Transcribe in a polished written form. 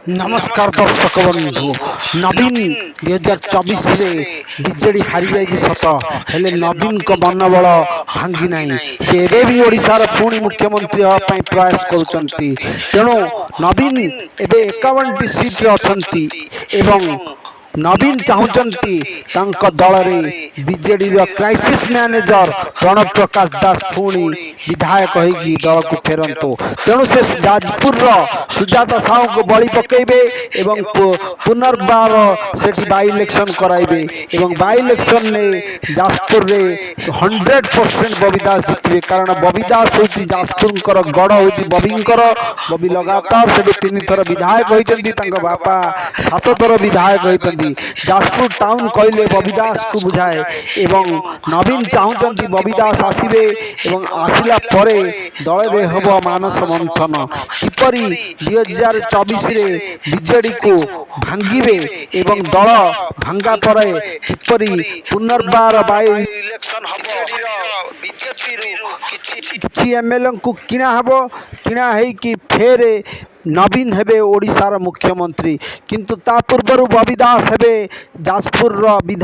नमस्कार दर्शक बंधु नवीन 2024 बीजेडी हारी जाइए सत हेले नवीन को मनोबल भांगी ना से भी ओडिशार पुणी मुख्यमंत्री होगापी प्रयास करुँच तेणु नवीन एवं 51टी सीट अच्छी एवं नवीन चाहती दल में बीजेडी क्राइसिस मैनेजर प्रणव प्रकाश दास पुणी विधायक होगी दल को फेरतु तेणु से जाजपुर सुजाता साहू को बलि पकेबे एवं पुनर्बार से बाई इलेक्शन कराइबे एवं बाई इलेक्शन ने जाजपुर रे 100% बबी दास जितबे कारण बबी दास हूँ जाजपुर गढ़ हूँ बबींकर बबी लगातार से 3 थर विधायक होती बापा 7 थर विधायक होती जाजपुर टाउन कहले बबी दास को बुझाए एवं नवीन चाहते बबी दास आसबे एवं आसला परे दल में हम मानस मंथन किपरि 2024 बीजेडी को भांगे एवं दल भांगा पर किपरि पुनर्बार बाई इलेक्शन किछि एमएलए को किणा हम किणा है कि फेर नवीन हेबे ओडिशार मुख्यमंत्री किंतु ता पूर्व बबी दास हेबे जाजपुर विधायक।